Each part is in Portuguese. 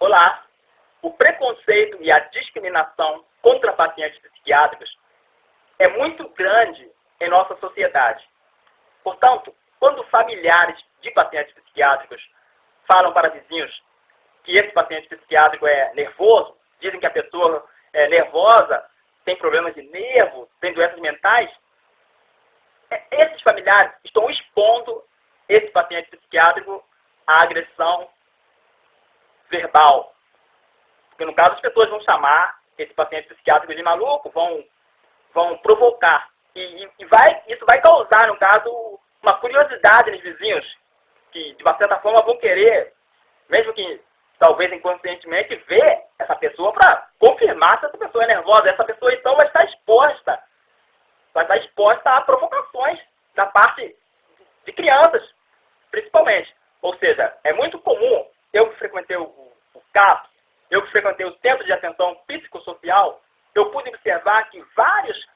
Olá! O preconceito e a discriminação contra pacientes psiquiátricos é muito grande em nossa sociedade. Portanto, quando familiares de pacientes psiquiátricos falam para vizinhos que esse paciente psiquiátrico é nervoso, dizem que a pessoa é nervosa, tem problemas de nervo, tem doenças mentais, esses familiares estão expondo esse paciente psiquiátrico à agressão verbal. Porque, no caso, as pessoas vão chamar esse paciente psiquiátrico de maluco, vão provocar. Isso vai causar, no caso, uma curiosidade nos vizinhos, que, de uma certa forma, vão querer, mesmo que talvez inconscientemente, ver essa pessoa para confirmar se essa pessoa é nervosa. Essa pessoa, então, vai estar exposta a provocações da parte de crianças, principalmente. Ou seja, é muito comum, eu que frequentei o CAPS, eu que frequentei o Centro de Atenção Psicossocial, eu pude observar que vários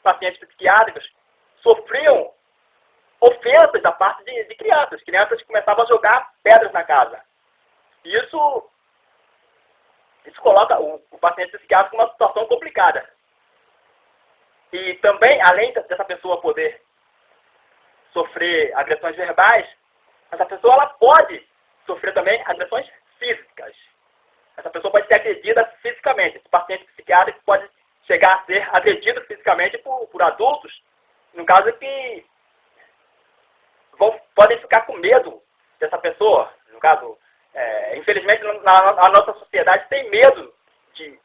pacientes psiquiátricos sofriam ofensas da parte de crianças que começavam a jogar pedras na casa. E isso coloca o paciente psiquiátrico numa situação complicada. E também, além dessa pessoa poder sofrer agressões verbais, essa pessoa ela pode sofrer também agressões físicas. Essa pessoa pode ser agredida fisicamente. Esse paciente psiquiátrico pode chegar a ser agredido fisicamente por adultos, no caso que podem ficar com medo dessa pessoa. No caso, infelizmente, a nossa sociedade tem medo de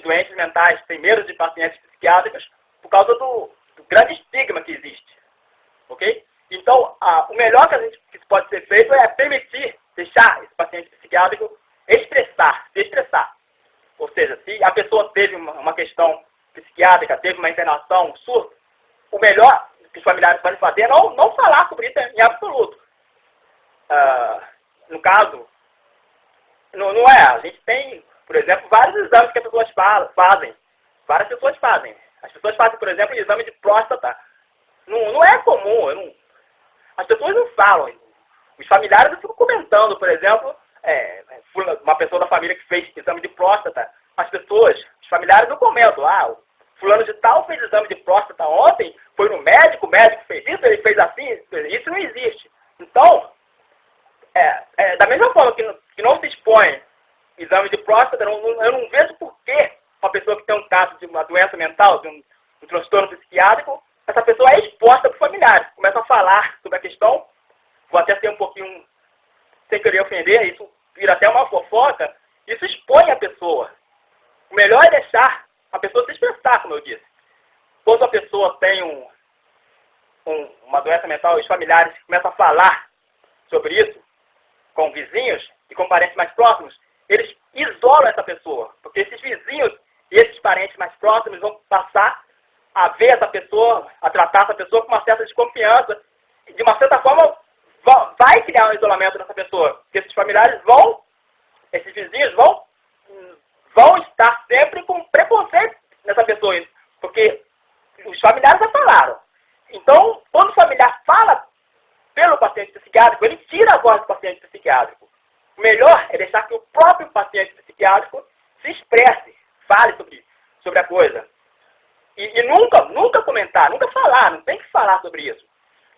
doentes mentais, tem medo de pacientes psiquiátricos por causa do grande estigma que existe. Ok? Então, o melhor que pode ser feito é permitir, deixar esse paciente psiquiátrico se expressar. Ou seja, se a pessoa teve uma questão psiquiátrica, teve uma internação, um surto, o melhor que os familiares podem fazer é não falar sobre isso em absoluto. No caso, não é. A gente tem, por exemplo, vários exames que as pessoas fazem. Várias pessoas fazem. As pessoas fazem, por exemplo, exame de próstata. Não é comum. As pessoas não falam. Os familiares ficam comentando, por exemplo, uma pessoa da família que fez exame de próstata. Os familiares não comentam. O fulano de tal fez exame de próstata ontem, foi no médico, o médico fez isso, ele fez assim. Isso não existe. Então, da mesma forma que não se expõe exame de próstata, eu não vejo por que uma pessoa que tem um caso de uma doença mental, de um transtorno psiquiátrico, essa pessoa é exposta para os familiares. Começa a falar sobre a questão, vou até ser um pouquinho, sem querer ofender, isso vira até uma fofoca, isso expõe a pessoa. O melhor é deixar a pessoa se expressar, como eu disse. Quando a pessoa tem uma doença mental, os familiares começam a falar sobre isso com vizinhos e com parentes mais próximos, eles isolam essa pessoa, porque esses vizinhos e esses parentes mais próximos vão passar a ver essa pessoa, a tratar essa pessoa com uma certa desconfiança, e de uma certa forma vai criar um isolamento nessa pessoa, porque esses vizinhos vão estar sempre com preconceito nessa pessoa, porque os familiares já falaram. Então, quando o familiar fala pelo paciente psiquiátrico, ele tira a voz do paciente psiquiátrico. O melhor é deixar que o próprio paciente psiquiátrico se expresse, fale sobre a coisa. E nunca comentar, nunca falar, não tem que falar sobre isso.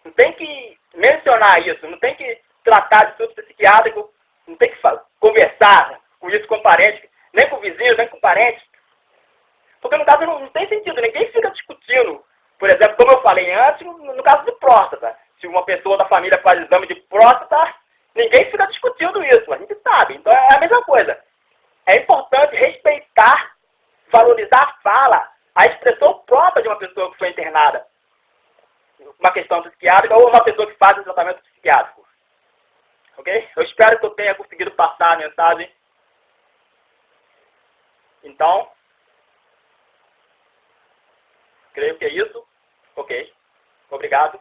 Não tem que mencionar isso, não tem que tratar de surto psiquiátrico, não tem que conversar com isso com parentes, nem com vizinhos, nem com parentes. Porque no caso não tem sentido, ninguém fica discutindo. Por exemplo, como eu falei antes, no caso de próstata. Se uma pessoa da família faz exame de próstata, ninguém fica discutindo isso, a gente sabe. Então é a mesma coisa. É importante respeitar, valorizar a fala, a expressão própria de uma pessoa que foi internada. Uma questão psiquiátrica ou uma pessoa que faz o tratamento psiquiátrico. Ok? Eu espero que eu tenha conseguido passar a mensagem. Então, creio que é isso. Ok. Obrigado.